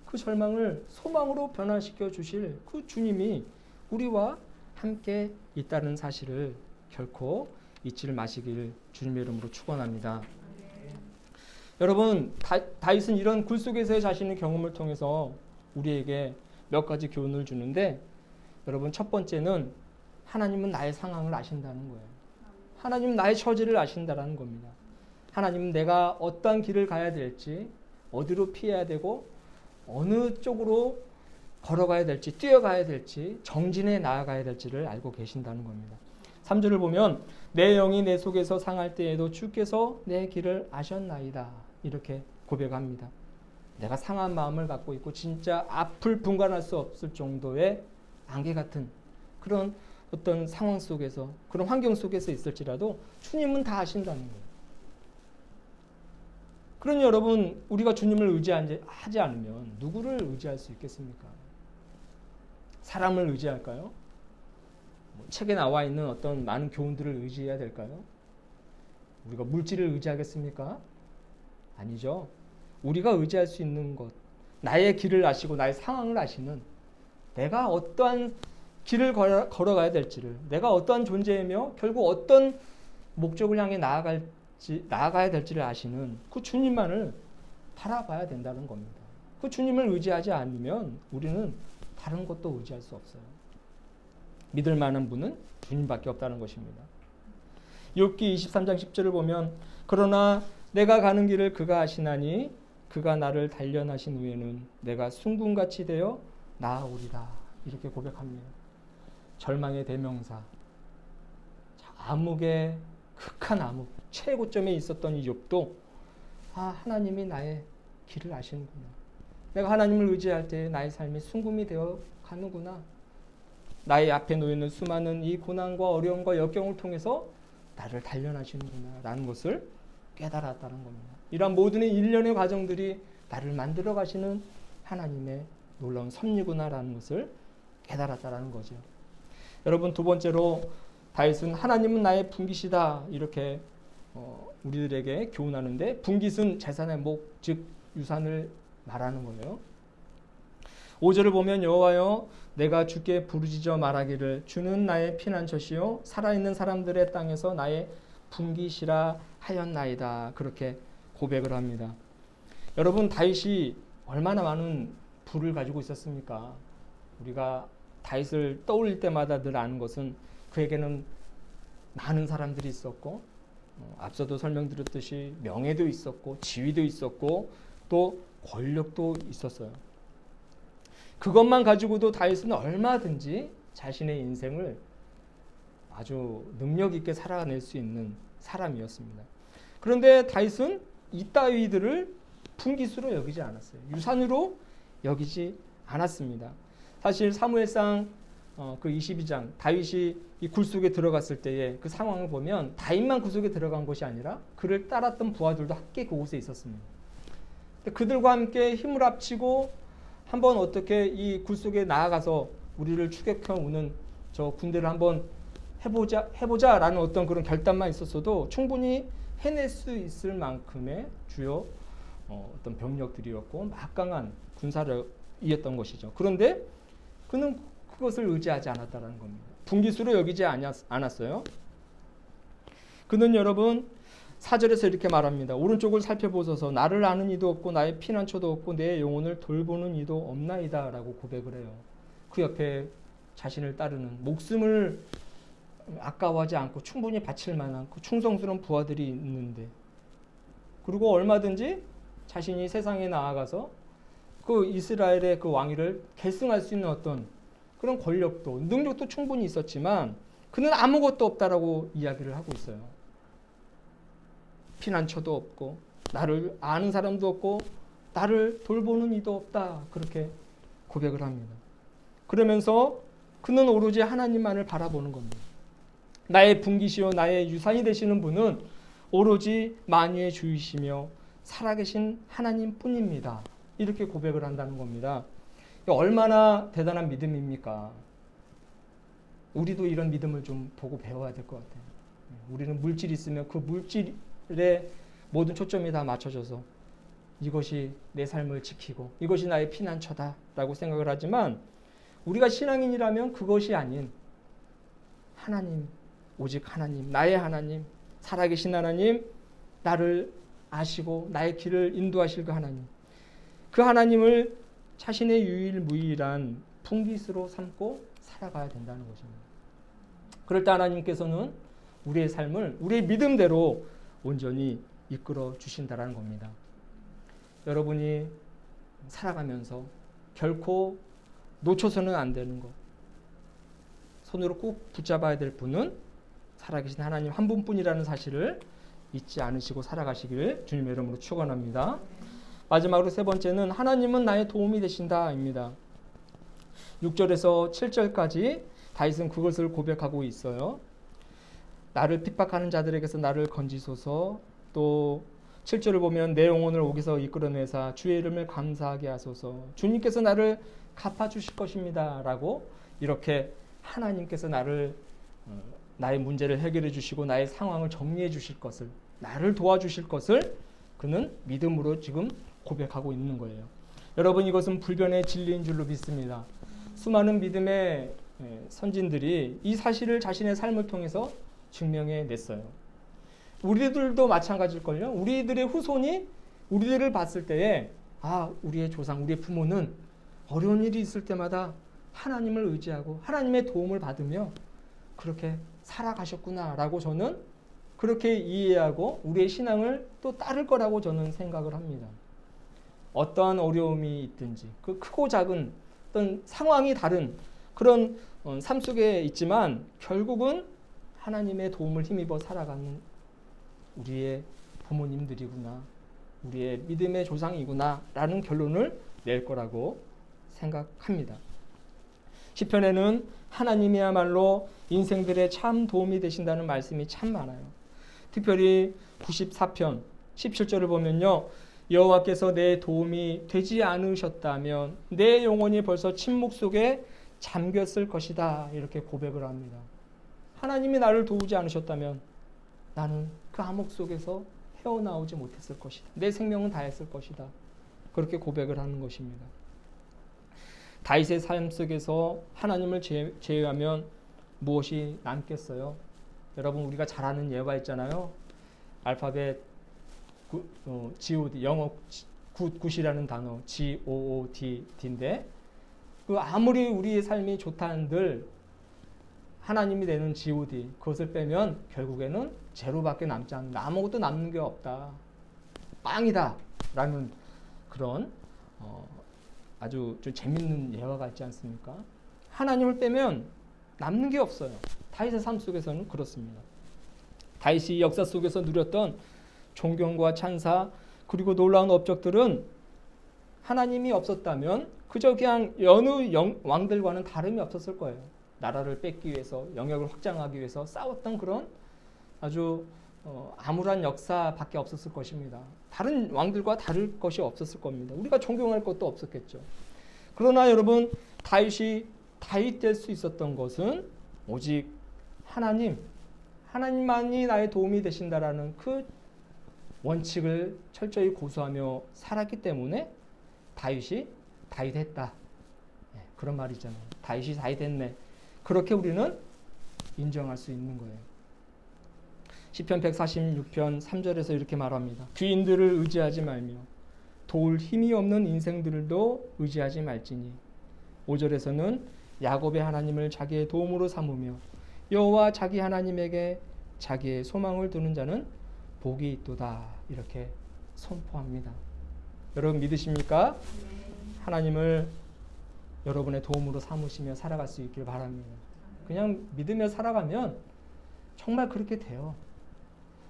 그 절망을 소망으로 변화시켜 주실 그 주님이 우리와 함께 있다는 사실을 결코 잊지를 마시길 주님의 이름으로 축원합니다. 여러분 다윗은 이런 굴 속에서의 자신의 경험을 통해서 우리에게 몇 가지 교훈을 주는데, 여러분 첫 번째는 하나님은 나의 상황을 아신다는 거예요. 하나님은 나의 처지를 아신다는 겁니다. 하나님은 내가 어떠한 길을 가야 될지, 어디로 피해야 되고 어느 쪽으로 걸어가야 될지, 뛰어가야 될지, 정진해 나아가야 될지를 알고 계신다는 겁니다. 3절을 보면 내 영이 내 속에서 상할 때에도 주께서 내 길을 아셨나이다, 이렇게 고백합니다. 내가 상한 마음을 갖고 있고 진짜 앞을 분간할 수 없을 정도의 안개 같은 그런 어떤 상황 속에서, 그런 환경 속에서 있을지라도 주님은 다 아신다는 거예요. 그러니 여러분 우리가 주님을 의지하지 않으면 누구를 의지할 수 있겠습니까? 사람을 의지할까요? 책에 나와 있는 어떤 많은 교훈들을 의지해야 될까요? 우리가 물질을 의지하겠습니까? 아니죠. 우리가 의지할 수 있는 것, 나의 길을 아시고 나의 상황을 아시는, 내가 어떠한 길을 걸어가야 될지를, 내가 어떠한 존재이며 결국 어떤 목적을 향해 나아가야 될지를 아시는 그 주님만을 바라봐야 된다는 겁니다. 그 주님을 의지하지 않으면 우리는 다른 것도 의지할 수 없어요. 믿을 만한 분은 주님밖에 없다는 것입니다. 욥기 23장 10절을 보면 그러나 내가 가는 길을 그가 아시나니 그가 나를 단련하신 후에는 내가 순금같이 되어 나아오리라, 이렇게 고백합니다. 절망의 대명사, 암흑의 극한 암흑 최고점에 있었던 이 욥도 하나님이 나의 길을 아시는구나, 내가 하나님을 의지할 때 나의 삶이 순금이 되어 가는구나, 나의 앞에 놓여있는 수많은 이 고난과 어려움과 역경을 통해서 나를 단련하시는구나 라는 것을 깨달았다는 겁니다. 이러한 모든 일련의 과정들이 나를 만들어 가시는 하나님의 놀라운 섭리구나 라는 것을 깨달았다는 거죠. 여러분 두 번째로 다윗은 하나님은 나의 분깃이다, 이렇게 우리들에게 교훈하는데, 분깃은 재산의 목, 즉 유산을 말하는 거예요. 5절을 보면 여호와여 내가 주께 부르짖어 말하기를 주는 나의 피난처시요 살아있는 사람들의 땅에서 나의 분깃이라 하였나이다, 그렇게 고백을 합니다. 여러분 다윗이 얼마나 많은 부를 가지고 있었습니까? 우리가 다윗을 떠올릴 때마다 늘 아는 것은 그에게는 많은 사람들이 있었고, 앞서도 설명드렸듯이 명예도 있었고 지위도 있었고 또 권력도 있었어요. 그것만 가지고도 다윗은 얼마든지 자신의 인생을 아주 능력 있게 살아낼 수 있는 사람이었습니다. 그런데 다윗은 이따위들을 분깃으로 여기지 않았어요. 유산으로 여기지 않았습니다. 사실 사무엘상 그 22장 다윗이 이 굴 속에 들어갔을 때의 그 상황을 보면 다윗만 굴 속에 들어간 것이 아니라 그를 따랐던 부하들도 함께 그곳에 있었습니다. 그들과 함께 힘을 합치고 한번 어떻게 이 굴 속에 나아가서 우리를 추격해 오는 저 군대를 한번 해보자라는 어떤 그런 결단만 있었어도 충분히 해낼 수 있을 만큼의 주요 어떤 병력들이었고 막강한 군사력이었던 것이죠. 그런데 그는 그것을 의지하지 않았다는 겁니다. 분깃으로 여기지 않았어요. 그는 여러분 4절에서 이렇게 말합니다. 오른쪽을 살펴보소서 나를 아는 이도 없고 나의 피난처도 없고 내 영혼을 돌보는 이도 없나이다 라고 고백을 해요. 그 옆에 자신을 따르는 목숨을 아까워하지 않고 충분히 바칠 만한 그 충성스러운 부하들이 있는데, 그리고 얼마든지 자신이 세상에 나아가서 그 이스라엘의 그 왕위를 계승할 수 있는 어떤 그런 권력도 능력도 충분히 있었지만 그는 아무것도 없다라고 이야기를 하고 있어요. 피난처도 없고 나를 아는 사람도 없고 나를 돌보는 이도 없다, 그렇게 고백을 합니다. 그러면서 그는 오로지 하나님만을 바라보는 겁니다. 나의 분기시요 나의 유산이 되시는 분은 오로지 만유의 주이시며 살아계신 하나님뿐입니다, 이렇게 고백을 한다는 겁니다. 얼마나 대단한 믿음입니까? 우리도 이런 믿음을 좀 보고 배워야 될 것 같아요. 우리는 물질이 있으면 그 물질에 모든 초점이 다 맞춰져서 이것이 내 삶을 지키고 이것이 나의 피난처다라고 생각을 하지만, 우리가 신앙인이라면 그것이 아닌 하나님, 오직 하나님, 나의 하나님, 살아계신 하나님, 나를 아시고 나의 길을 인도하실 그 하나님, 그 하나님을 자신의 유일무이한 분깃으로 삼고 살아가야 된다는 것입니다. 그럴 때 하나님께서는 우리의 삶을 우리의 믿음대로 온전히 이끌어 주신다는 겁니다. 여러분이 살아가면서 결코 놓쳐서는 안 되는 것, 손으로 꼭 붙잡아야 될 분은 살아계신 하나님 한 분뿐이라는 사실을 잊지 않으시고 살아가시기를 주님의 이름으로 축원합니다. 마지막으로 세 번째는 하나님은 나의 도움이 되신다입니다. 6절에서 7절까지 다윗은 그것을 고백하고 있어요. 나를 핍박하는 자들에게서 나를 건지소서. 또 7절을 보면 내 영혼을 옥에서 이끌어내사 주의 이름을 감사하게 하소서. 주님께서 나를 갚아주실 것입니다 라고, 이렇게 하나님께서 나의 문제를 해결해 주시고 나의 상황을 정리해 주실 것을, 나를 도와주실 것을 그는 믿음으로 지금 고백하고 있는 거예요. 여러분, 이것은 불변의 진리인 줄로 믿습니다. 수많은 믿음의 선진들이 이 사실을 자신의 삶을 통해서 증명해 냈어요. 우리들도 마찬가지일걸요. 우리들의 후손이 우리들을 봤을 때에 우리의 조상, 우리의 부모는 어려운 일이 있을 때마다 하나님을 의지하고 하나님의 도움을 받으며 그렇게 살아가셨구나 라고 저는 그렇게 이해하고 우리의 신앙을 또 따를 거라고 저는 생각을 합니다. 어떠한 어려움이 있든지 그 크고 작은 어떤 상황이 다른 그런 삶 속에 있지만 결국은 하나님의 도움을 힘입어 살아가는 우리의 부모님들이구나, 우리의 믿음의 조상이구나 라는 결론을 낼 거라고 생각합니다. 시편에는 하나님이야말로 인생들의 참 도움이 되신다는 말씀이 참 많아요. 특별히 94편 17절을 보면요, 여호와께서 내 도움이 되지 않으셨다면 내 영혼이 벌써 침묵 속에 잠겼을 것이다, 이렇게 고백을 합니다. 하나님이 나를 도우지 않으셨다면 나는 그 암흑 속에서 헤어나오지 못했을 것이다, 내 생명은 다했을 것이다, 그렇게 고백을 하는 것입니다. 다윗의 삶 속에서 하나님을 제외하면 무엇이 남겠어요? 여러분, 우리가 잘 아는 예가 있잖아요. 알파벳 God, 영어 굿이라는 단어 GOOD인데, 그 아무리 우리의 삶이 좋다 한들 하나님이 되는 God, 그것을 빼면 결국에는 제로밖에 남지 않는다, 아무것도 남는 게 없다, 빵이다 라는 그런 아주 좀 재밌는 예화가 있지 않습니까? 하나님을 빼면 남는 게 없어요. 다윗의 삶 속에서는 그렇습니다. 다윗이 역사 속에서 누렸던 존경과 찬사 그리고 놀라운 업적들은 하나님이 없었다면 그저 그냥 여느 왕들과는 다름이 없었을 거예요. 나라를 뺏기 위해서, 영역을 확장하기 위해서 싸웠던 그런 아주 암울한 역사밖에 없었을 것입니다. 다른 왕들과 다를 것이 없었을 겁니다. 우리가 존경할 것도 없었겠죠. 그러나 여러분, 다윗이 다윗 될 수 있었던 것은 오직 하나님만이 나의 도움이 되신다라는 그 원칙을 철저히 고수하며 살았기 때문에 다윗이 다윗했다, 그런 말이잖아요. 다윗이 다윗했네, 그렇게 우리는 인정할 수 있는 거예요. 시편 146편 3절에서 이렇게 말합니다. 귀인들을 의지하지 말며 도울 힘이 없는 인생들도 의지하지 말지니. 5절에서는 야곱의 하나님을 자기의 도움으로 삼으며 여호와 자기 하나님에게 자기의 소망을 두는 자는 복이 있도다. 이렇게 선포합니다. 여러분 믿으십니까? 하나님을 여러분의 도움으로 삼으시며 살아갈 수 있길 바랍니다. 그냥 믿으며 살아가면 정말 그렇게 돼요.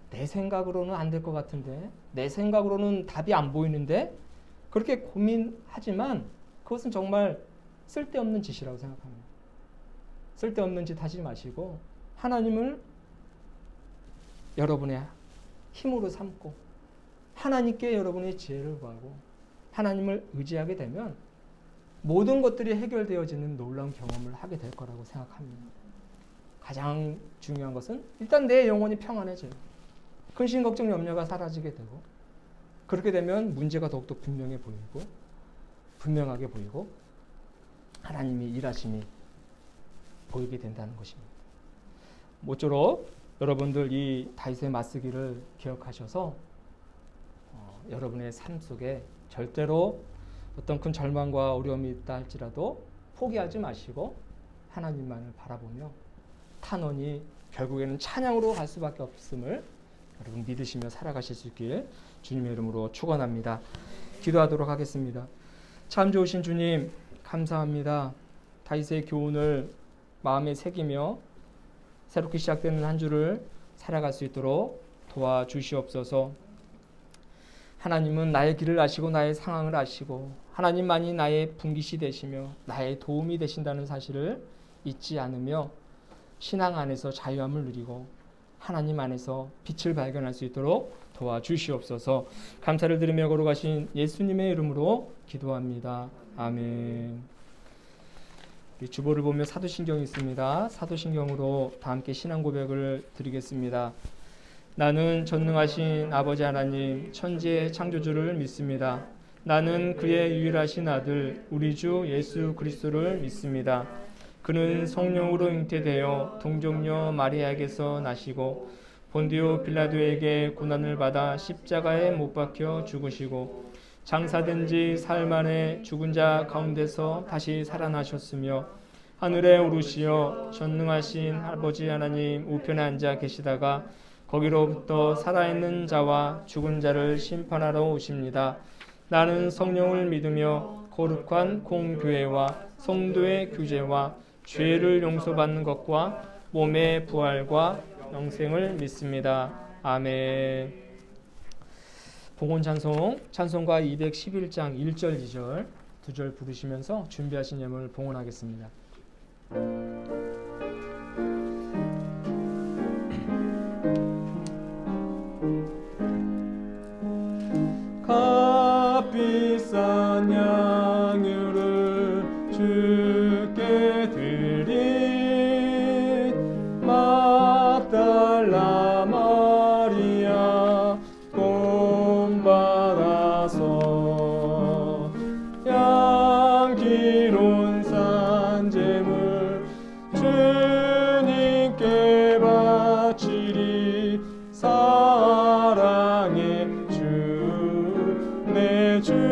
내 생각으로는 안 될 것 같은데, 내 생각으로는 답이 안 보이는데, 그렇게 고민하지만 그것은 정말 쓸데없는 짓이라고 생각합니다. 쓸데없는 짓 하지 마시고 하나님을 여러분의 힘으로 삼고 하나님께 여러분의 지혜를 구하고 하나님을 의지하게 되면 모든 것들이 해결되어지는 놀라운 경험을 하게 될 거라고 생각합니다. 가장 중요한 것은 일단 내 영혼이 평안해져요. 근심, 걱정, 염려가 사라지게 되고 그렇게 되면 문제가 더욱더 분명하게 보이고 하나님이 일하심이 보이게 된다는 것입니다. 모쪼록 여러분들 이 다윗의 맞서기를 기억하셔서 여러분의 삶 속에 절대로 어떤 큰 절망과 어려움이 있다 할지라도 포기하지 마시고 하나님만을 바라보며 탄원이 결국에는 찬양으로 갈 수밖에 없음을 여러분 믿으시며 살아가실 수 있길 주님의 이름으로 축원합니다. 기도하도록 하겠습니다. 참 좋으신 주님 감사합니다. 다윗의 교훈을 마음에 새기며 새롭게 시작되는 한 주를 살아갈 수 있도록 도와주시옵소서. 하나님은 나의 길을 아시고 나의 상황을 아시고 하나님만이 나의 분깃이 되시며 나의 도움이 되신다는 사실을 잊지 않으며 신앙 안에서 자유함을 누리고 하나님 안에서 빛을 발견할 수 있도록 도와주시옵소서. 감사를 드리며 걸어가신 예수님의 이름으로 기도합니다. 아멘. 우리 주보를 보면 사도신경이 있습니다. 사도신경으로 다 함께 신앙 고백을 드리겠습니다. 나는 전능하신 아버지 하나님 천지의 창조주를 믿습니다. 나는 그의 유일하신 아들 우리 주 예수 그리스도를 믿습니다. 그는 성령으로 잉태되어 동정녀 마리아에게서 나시고 본디오 빌라도에게 고난을 받아 십자가에 못 박혀 죽으시고 장사된 지 사흘 만에 죽은 자 가운데서 다시 살아나셨으며 하늘에 오르시어 전능하신 아버지 하나님 우편에 앉아 계시다가 거기로부터 살아있는 자와 죽은 자를 심판하러 오십니다. 나는 성령을 믿으며 거룩한 공교회와 성도의 규제와 죄를 용서받는 것과 몸의 부활과 영생을 믿습니다. 아멘. 봉헌 찬송, 찬송가 211장 1절 2절 2절 부르시면서 준비하신 예물을 봉헌하겠습니다. 값비싼 양유를 주께 드린 막달라 마리아 본받아서 양기로운 산제물 주님께 바치리. 사랑의 내 주님께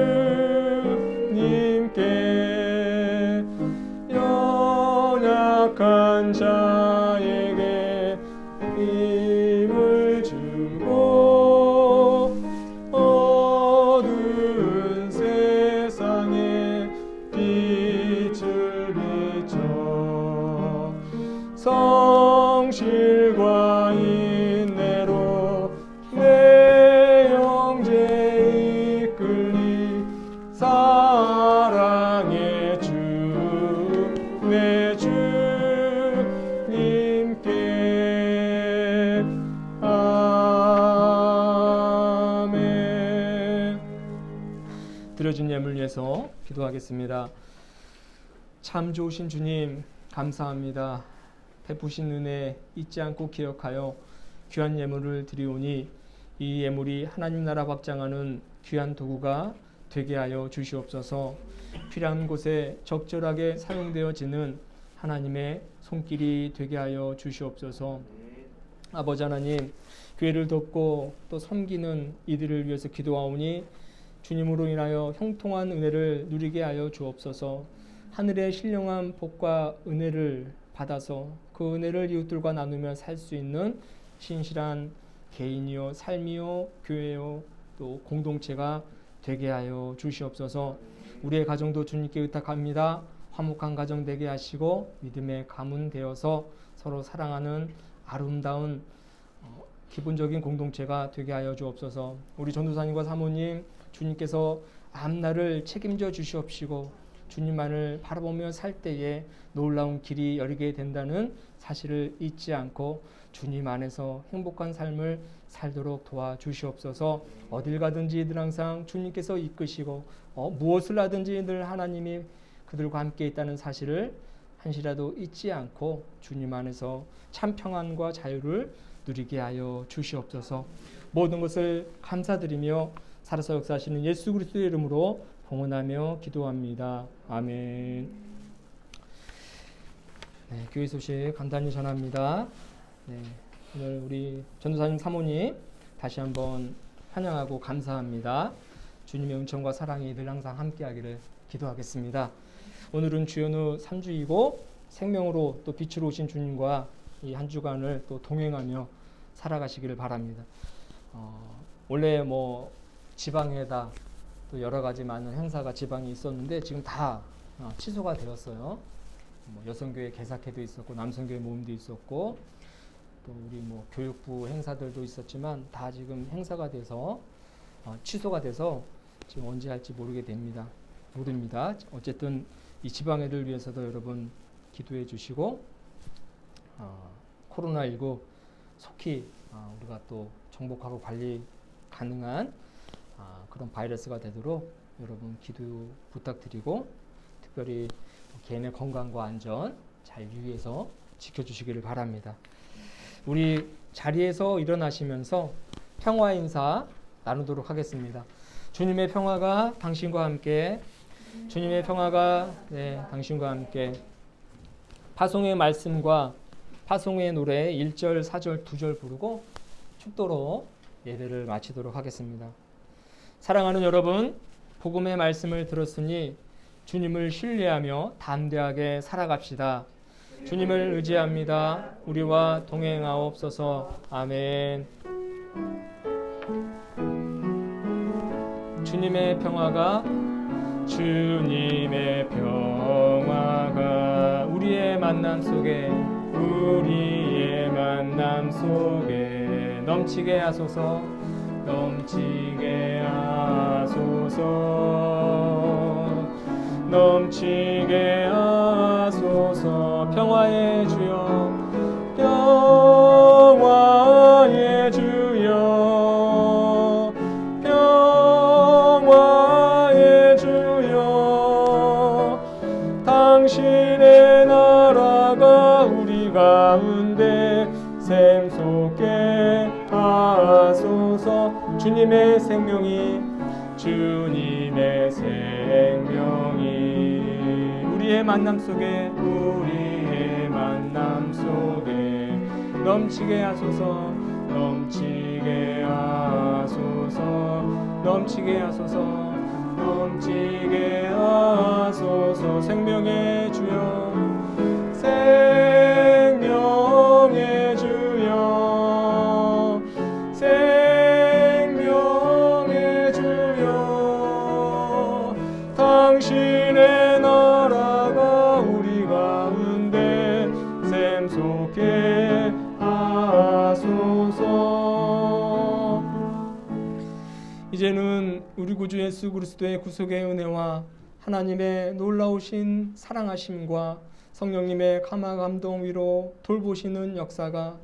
연약한 자에게 힘을 주고 어두운 세상에 빛을 비춰 성실과 인내로 내 영제 이끌리. 사랑의 주 내 주님께. 아멘. 드려진 예물 위해서 기도하겠습니다. 참 좋으신 주님 감사합니다. 베푸신 은혜 잊지 않고 기억하여 귀한 예물을 드리오니 이 예물이 하나님 나라 확장하는 귀한 도구가 되게 하여 주시옵소서. 필요한 곳에 적절하게 사용되어지는 하나님의 손길이 되게 하여 주시옵소서. 아버지 하나님, 교회를 돕고 또 섬기는 이들을 위해서 기도하오니 주님으로 인하여 형통한 은혜를 누리게 하여 주옵소서. 하늘의 신령한 복과 은혜를 받아서 그 은혜를 이웃들과 나누며 살 수 있는 신실한 개인이요 삶이요 교회요 또 공동체가 되게 하여 주시옵소서. 우리의 가정도 주님께 의탁합니다. 화목한 가정 되게 하시고 믿음의 가문 되어서 서로 사랑하는 아름다운 기본적인 공동체가 되게 하여 주옵소서. 우리 전도사님과 사모님 주님께서 앞날을 책임져 주시옵시고 주님만을 바라보며 살 때에 놀라운 길이 열리게 된다는 사실을 잊지 않고 주님 안에서 행복한 삶을 살도록 도와주시옵소서. 어딜 가든지 늘 항상 주님께서 이끄시고 무엇을 하든지 늘 하나님이 그들과 함께 있다는 사실을 한시라도 잊지 않고 주님 안에서 참 평안과 자유를 누리게 하여 주시옵소서. 모든 것을 감사드리며 살아서 역사하시는 예수 그리스도의 이름으로 봉헌하며 기도합니다. 아멘. 네, 교회 소식 간단히 전합니다. 네, 오늘 우리 전도사님 사모님 다시 한번 환영하고 감사합니다. 주님의 은총과 사랑이 늘 항상 함께하기를 기도하겠습니다. 오늘은 주연후 3주이고 생명으로 또 빛으로 오신 주님과 이 한 주간을 또 동행하며 살아가시기를 바랍니다. 원래 뭐 지방에다 또 여러 가지 많은 행사가 지방에 있었는데 지금 다 취소가 되었어요. 뭐 여성교회 개사회도 있었고 남성교회 모임도 있었고 또 우리 뭐 교육부 행사들도 있었지만 다 지금 행사가 돼서 취소가 돼서 지금 언제 할지 모릅니다. 어쨌든 이 지방애들 위해서도 여러분 기도해 주시고 코로나19 속히 우리가 또 정복하고 관리 가능한 그런 바이러스가 되도록 여러분 기도 부탁드리고 특별히 개인의 건강과 안전 잘 유의해서 지켜주시기를 바랍니다. 우리 자리에서 일어나시면서 평화 인사 나누도록 하겠습니다. 주님의 평화가 당신과 함께, 주님의 평화가 당신과 함께. 파송의 말씀과 파송의 노래 1절, 4절, 2절 부르고 축도로 예배를 마치도록 하겠습니다. 사랑하는 여러분, 복음의 말씀을 들었으니 주님을 신뢰하며 담대하게 살아갑시다. 주님을 의지합니다. 우리와 동행하옵소서. 아멘. 주님의 평화가 우리의 만남 속에 넘치게 하소서. 평화의 주여, 평화의 주여, 평화의 주여. 당신의 나라가 우리 가운데 샘솟게 하소서. 주님의 생명이 우리의 만남 속에 넘치게 하소서. 생명의 주여, 생명의 주여, 생명의 주여. 당신의 나라가 우리 가운데 샘솟게 하소서. 이제는 우리 구주 예수 그리스도의 구속의 은혜와 하나님의 놀라우신 사랑하심과 성령님의 감화 감동 위로 돌보시는 역사가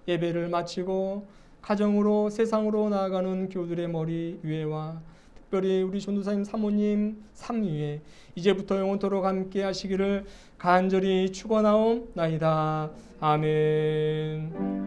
예배를 마치고 가정으로 세상으로 나아가는 교우들의 머리 위에와 특별히 우리 전도사님 사모님 삶 위에 이제부터 영원토록 함께 하시기를 간절히 축원하옵나이다. 아멘.